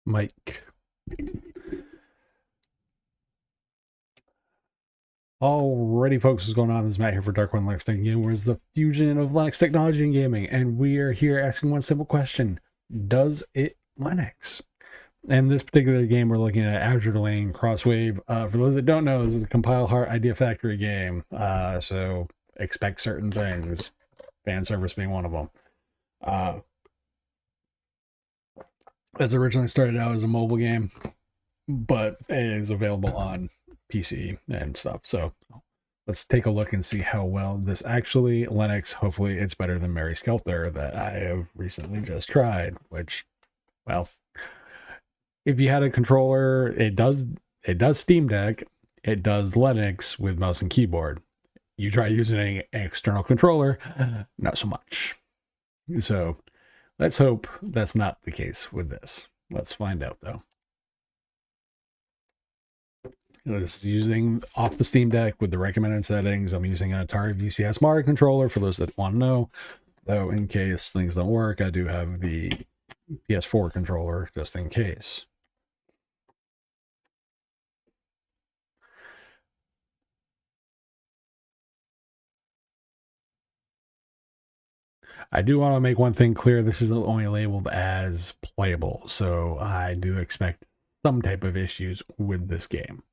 Mike. Alrighty, folks, what's going on? This is Matt here for Dark One Linux Tech Gaming, where's the fusion of Linux technology and gaming, and we are here asking one simple question: does it Linux? And this particular game, we're looking at Azur Lane Crosswave. For those that don't know, this is a Compile Heart Idea Factory game, so expect certain things, fan service being one of them. As originally started out as a mobile game, but it is available on PC and stuff. So let's take a look and see how well this actually Linux. Hopefully it's better than Mary Skelter that I have recently just tried, which, well, if you had a controller, it does Steam Deck, it does Linux with mouse and keyboard. You try using an external controller, not so much. So let's hope that's not the case with this. Let's find out though. This is using off the Steam Deck with the recommended settings. I'm using an Atari VCS Mario controller for those that want to know. Though in case things don't work, I do have the PS4 controller just in case. I do want to make one thing clear. This is only labeled as playable, so I do expect some type of issues with this game.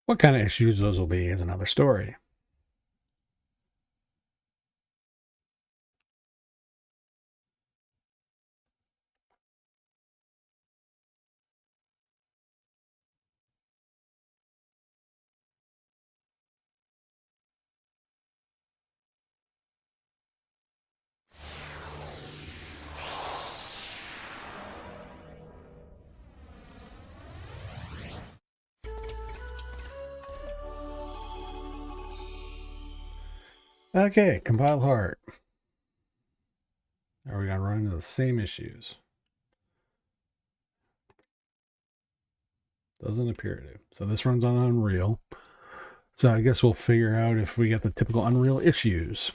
What kind of issues those will be is another story. Okay, compile heart. Are we gonna run into the same issues? Doesn't appear to. So this runs on Unreal. So I guess we'll figure out if we get the typical Unreal issues.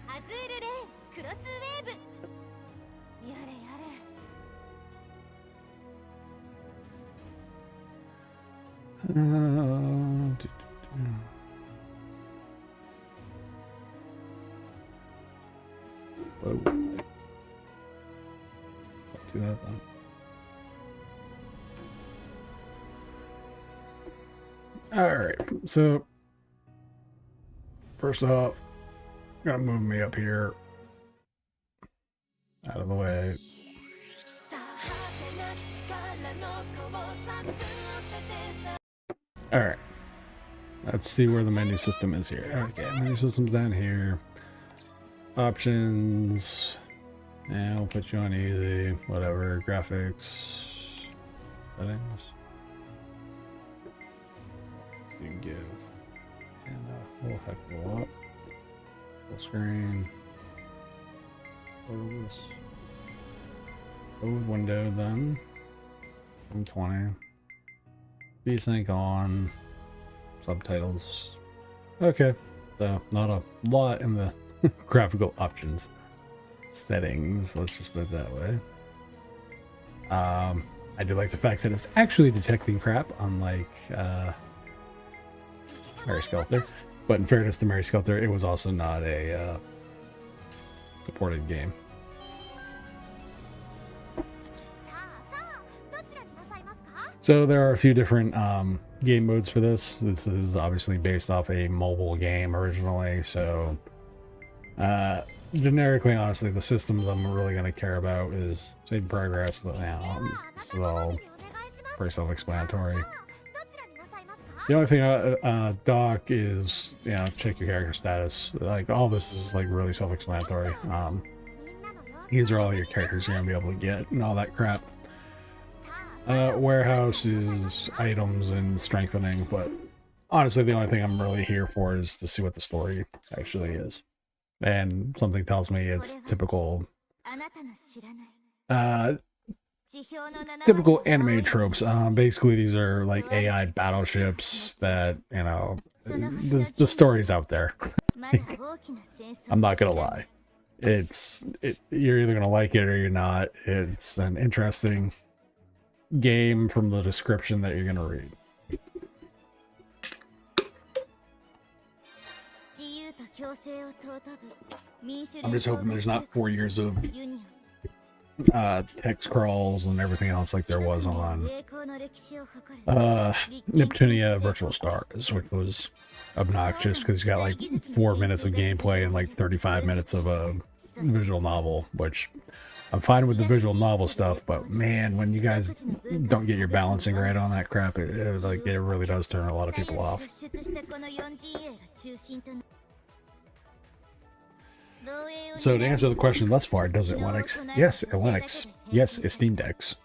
Azur Crosswave. Yare yare. Whoa. Let's do that then. Alright, so first off, I'm gonna move me up here out of the way. Alright, let's see where the menu system is here. Okay, menu system's down here. Options, and we'll put you on easy, whatever. Graphics, settings. So you can give, and we'll heck go up. Full screen. Close. Close window then. 120. Desync on. Subtitles. Okay, so not a lot in the graphical options settings, let's just put it that way. I do like the fact that it's actually detecting crap, unlike Mary Skelter. But in fairness to Mary Skelter, it was also not a supported game. So there are a few different game modes for this. This is obviously based off a mobile game originally, so generically, honestly, the systems I'm really going to care about is save progress. This is all pretty self-explanatory. The only thing doc is, you know, check your character status. Like, all this is like really self-explanatory. These are all your characters you're gonna be able to get and all that crap. Warehouses, items, and strengthening, but honestly, the only thing I'm really here for is to see what the story actually is. And something tells me it's typical, あなたの知らない uh, 地表の7 typical 割の青い anime tropes. Basically, these are like AI battleships that, you know, the story's out there. まだ大きな戦争 I'm not gonna を知らない lie. You're either gonna like it or you're not. It's an interesting game from the description that you're gonna read. 自由と共生を尊ぶ民主 I'm just hoping there's not 4 years of ユニオン text crawls and everything else like there was on 栄光の歴史を誇る Neptunia Virtual Stars, which was obnoxious because you got like 4 minutes of gameplay and like 35 minutes of a visual novel, which I'm fine with the visual novel stuff, but man, when you guys don't get your balancing right on that crap, it really does turn a lot of people off. 突出してこの 4GA が中心とな So to answer the question thus far, does it Linux? Yes, it Linux. Yes, it Steam Decks.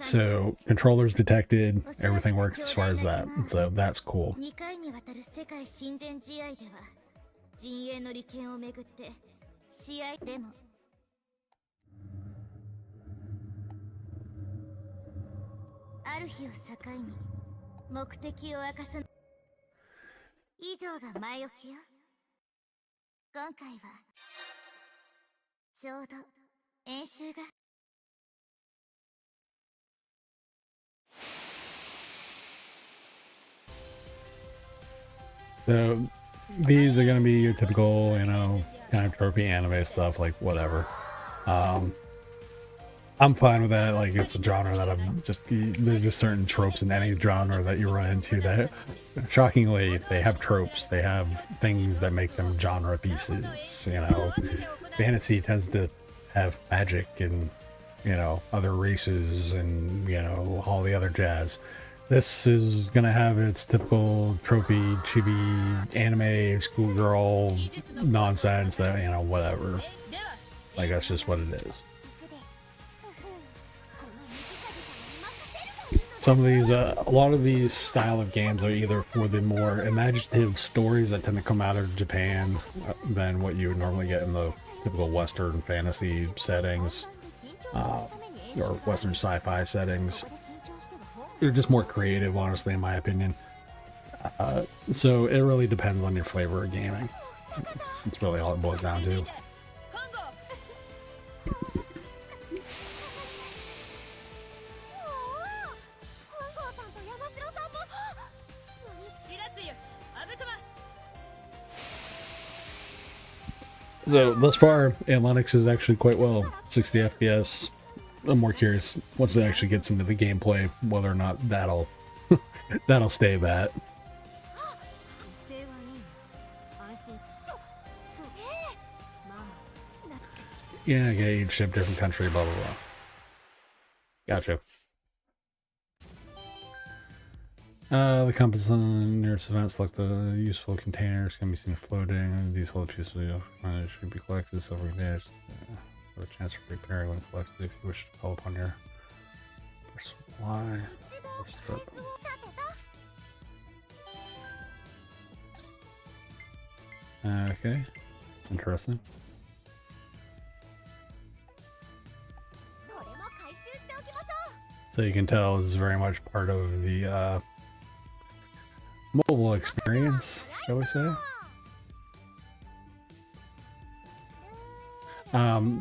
So controllers detected, everything works as far as that. So that's cool. 2回にわたる世界親善試合では陣営の利権をめぐって試合でもある日を境に目的を明かす以上が前置きよ今回はちょうど演習が So these are gonna be your typical, you know, kind of tropey anime stuff, like whatever. I'm fine with that. Like it's a genre that I'm just there's just certain tropes in any genre that you run into that shockingly they have tropes. They have things that make them genre pieces. You know, fantasy tends to have magic and, you know, other races and, you know, all the other jazz. This is gonna have its typical tropey, chibi, anime, schoolgirl nonsense that, you know, whatever. Like that's just what it is. Some of these, a lot of these style of games are either for the more imaginative stories that tend to come out of Japan than what you would normally get in the typical Western fantasy settings, or Western sci-fi settings. They're just more creative, honestly, in my opinion. So it really depends on your flavor of gaming. It's really all it boils down to. 本郷さんと山城さんも知らずよあぶくま So thus far, Linux is actually quite well. 60 FPS. I'm more curious once it actually gets into the gameplay whether or not that'll that'll stay that. 威勢はいい安心そうまあだって Yeah, okay, you'd ship different country, blah blah blah. Gotcha. The compass on nearest event, select the useful containers can be seen floating. These hold pieces should be collected several containers. Have a chance for repairing when collected if you wish to call upon your supply. Okay, interesting. これも回収しておきましょう So you can tell this is very much part of the mobile experience, shall we say?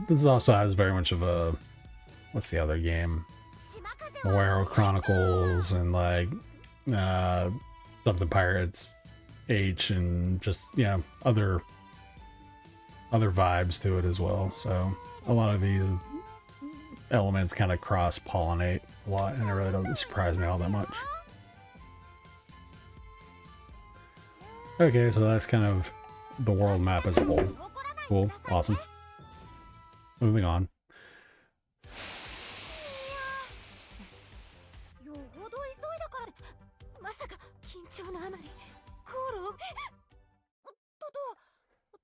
This also has very much of a, what's the other game? Moero Chronicles and like something Pirates H and just, you know, other vibes to it as well. So a lot of these elements kind of cross-pollinate a lot, and it really doesn't surprise me all that much. Okay, so that's kind of the world map as a whole. Cool, awesome. Moving on. よほど急いだからまさか緊張のあまり航路を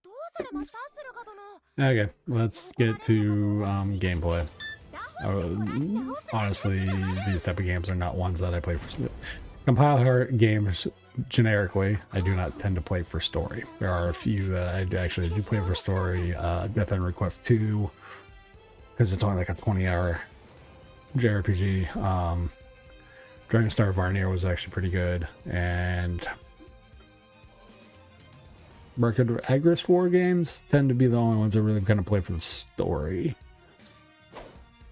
どうされましたスルガ殿 Okay, let's get to gameplay. Honestly, these type of games are not ones that I play for. Compile games generically, I do not tend to play for story. There are a few that I actually do play for story. Death End Request 2, because it's only like a 20-hour JRPG. Dragon Star Varnir was actually pretty good, and Market of Agris War games tend to be the only ones that really kind of play for the story.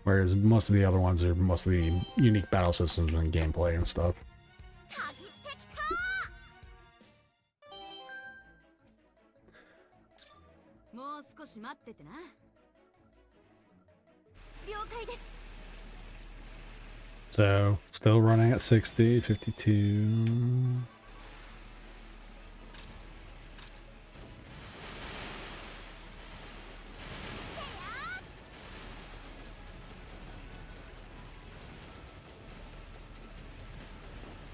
Whereas most of the other ones are mostly unique battle systems and gameplay and stuff. So, still running at 60, 52.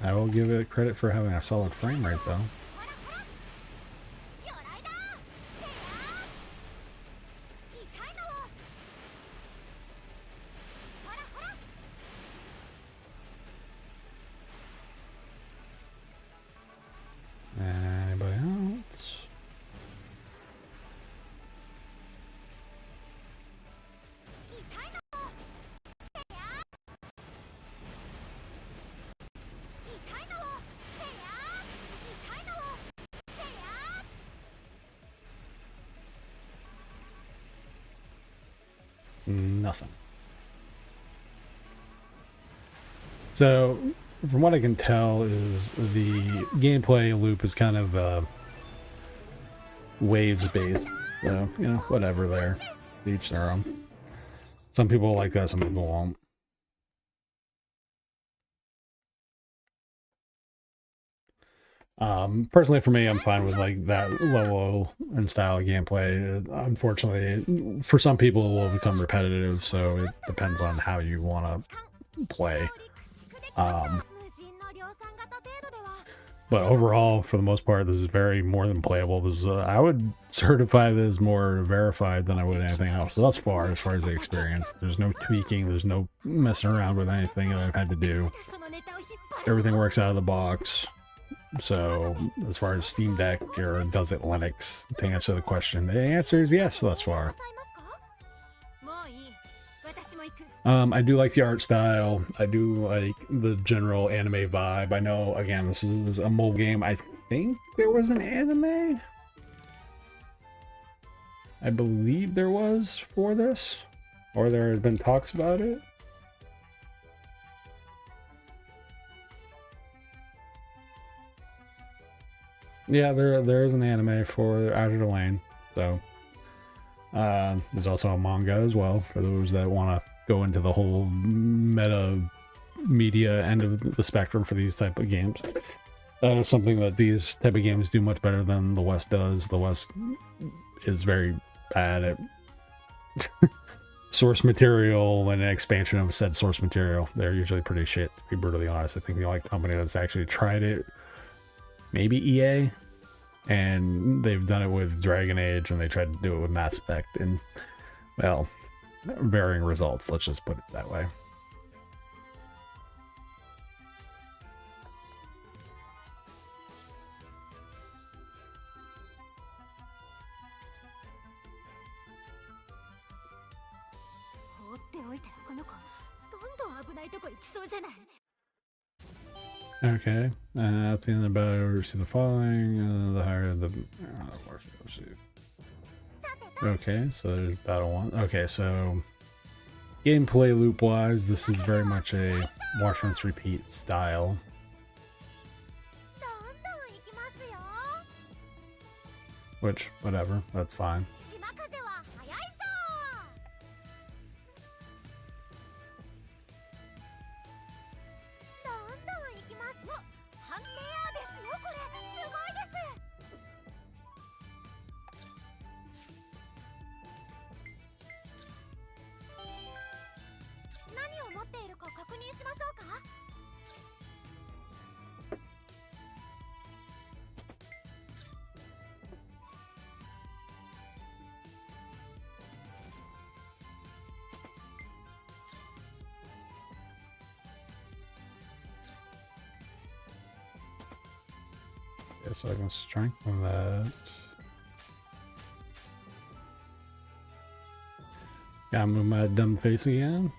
I will give it credit for having a solid frame rate, though. Anybody else? Nothing. So, from what I can tell, is the gameplay loop is kind of waves based. So, you know, whatever there. Each their own. Some people like that, some people won't. Personally for me, I'm fine with like that level and style of gameplay. Unfortunately, for some people it will become repetitive, so it depends on how you want to play. But overall, for the most part, this is very more than playable. This is, I would certify this as more verified than I would anything else. Thus far as the experience, there's no tweaking, there's no messing around with anything that I've had to do. Everything works out of the box. So, as far as Steam Deck or does it Linux, to answer the question, the answer is yes thus far. I do like the art style. I do like the general anime vibe. I know, again, this is a mobile game. I think there was an anime. I believe there was for this, or there had been talks about it. Yeah, there is an anime for Azur Lane, so there's also a manga as well for those that want to go into the whole meta media end of the spectrum for these type of games. That is something that these type of games do much better than the West does. The West is very bad at source material and an expansion of said source material. They're usually pretty shit, to be brutally honest. I think the only company that's actually tried it, maybe EA, and they've done it with Dragon Age, and they tried to do it with Mass Effect, and, well, varying results, let's just put it that way. Okay, at the end of the battle, you receive the following, the higher the... Okay, so there's battle one. Okay, so gameplay loop wise, this is very much a wash, rinse, repeat style. Which, whatever, that's fine. Okay, so I can strengthen that. Gotta move my dumb face again.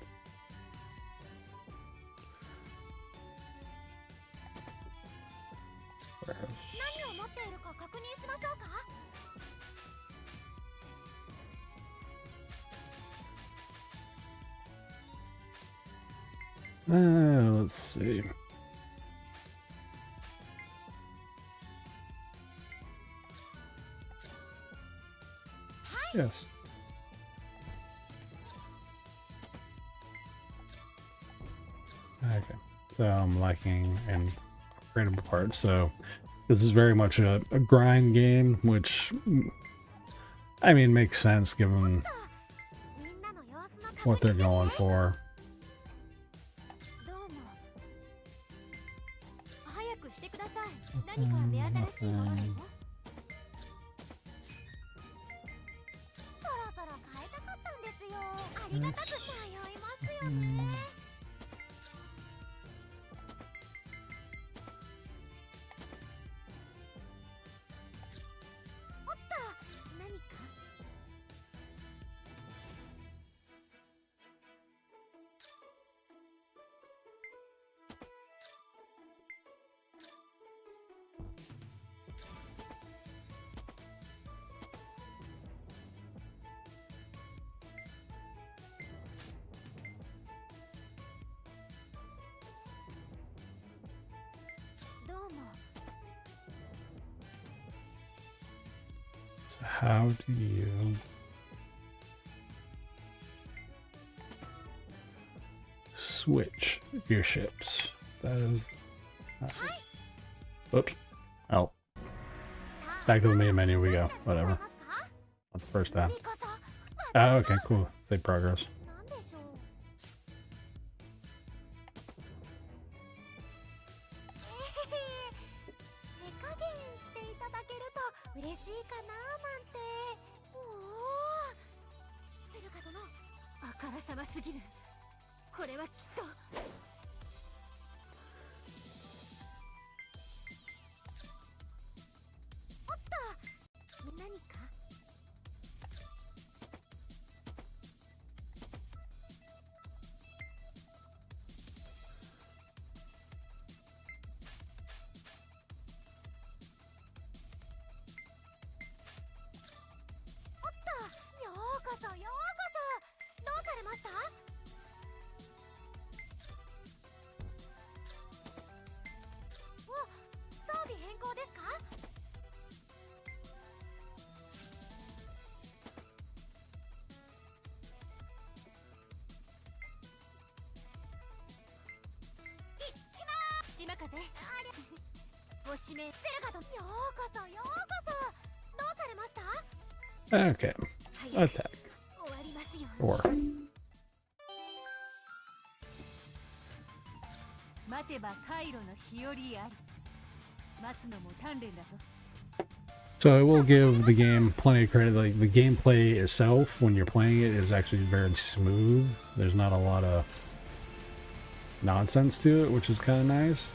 Let's see. Yes. Okay. So I'm lacking in upgradable parts. So this is very much a grind game, which I mean makes sense given what they're going for. Nothing. So how do you switch your ships? That is. Oops. Oh. Back to the main menu we go. Whatever. That's the first time. Oh, okay, cool. Save progress. Okay. Attack. Or. So I will give the game plenty of credit. Like the gameplay itself, when you're playing it, is actually very smooth. There's not a lot of nonsense to it, which is kind of nice.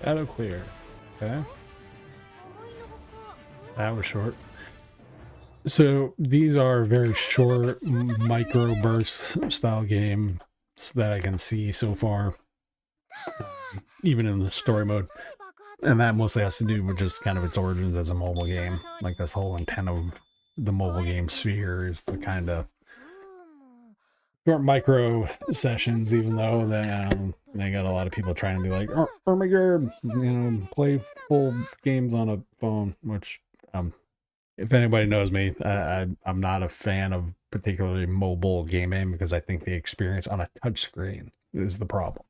Auto clear. Okay. That was short. So these are very short micro burst style games that I can see so far, even in the story mode. And that mostly has to do with just kind of its origins as a mobile game. Like this whole intent of the mobile game sphere is to kind of short micro sessions, even though they got a lot of people trying to be like, oh my god, play full games on a phone, which if anybody knows me, I'm not a fan of particularly mobile gaming because I think the experience on a touchscreen is the problem.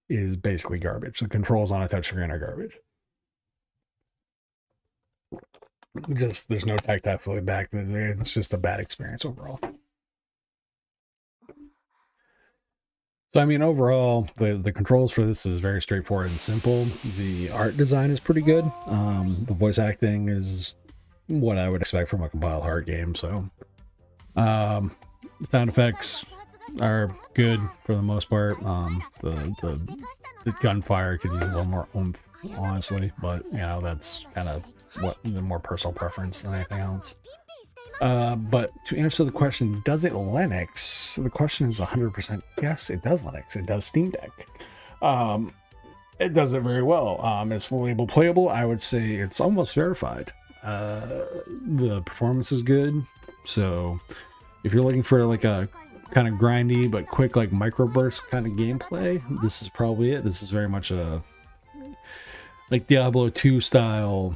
Is basically garbage. The controls on a touchscreen are garbage. Just there's no tactile feedback. It's just a bad experience overall. So I mean, overall, the controls for this is very straightforward and simple. The art design is pretty good. The voice acting is what I would expect from a compiled heart game. So, sound effects are good for the most part. The gunfire could use a little more oomph, honestly, but you know that's kind of what the more personal preference than anything else. But to answer the question, does it Linux? The question is 100% yes, it does Linux. It does Steam Deck. It does it very well. It's label playable. I would say it's almost verified. The performance is good. So if you're looking for like a kind of grindy but quick like microburst kind of gameplay, this is probably it. This is very much a like Diablo 2 style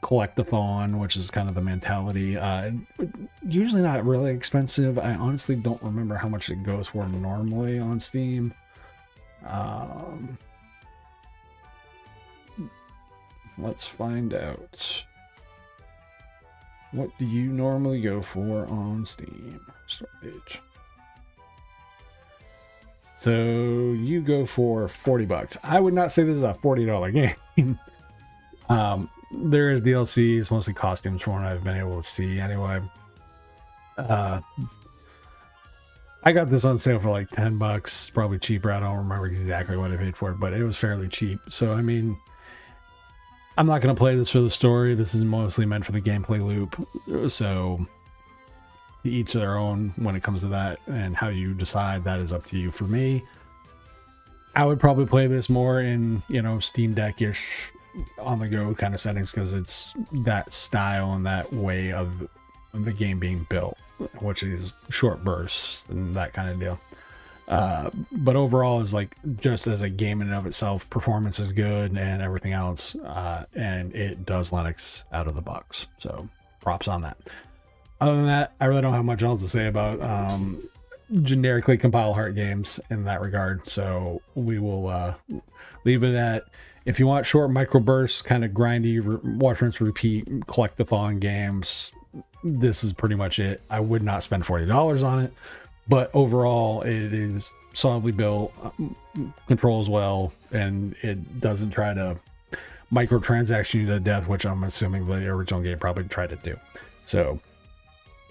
collectathon, which is kind of the mentality. Usually not really expensive. I honestly don't remember how much it goes for normally on Steam. Let's find out. What do you normally go for on Steam? Start page. So you go for $40. I would not say this is a $40 game. There is DLC. It's mostly costumes from what I've been able to see anyway. I got this on sale for like $10, probably cheaper. I don't remember exactly what I paid for it, but it was fairly cheap. So I mean, I'm not going to play this for the story. This is mostly meant for the gameplay loop. So to each their own when it comes to that, and how you decide, that is up to you. For me, I would probably play this more in, you know, Steam Deck-ish on the go kind of settings, because it's that style and that way of the game being built, which is short bursts and that kind of deal. But overall, is like, just as a game in and of itself, performance is good and everything else, and it does Linux out of the box, so props on that. Other than that, I really don't have much else to say about generically compile heart games in that regard, so we will leave it at, if you want short microbursts, kind of grindy, watch, rinse, repeat, collectathon games, this is pretty much it. I would not spend $40 on it, but overall it is solidly built, controls well, and it doesn't try to microtransaction you to death, which I'm assuming the original game probably tried to do. So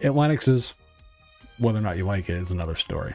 it Linuxes. Whether or not you like it is another story.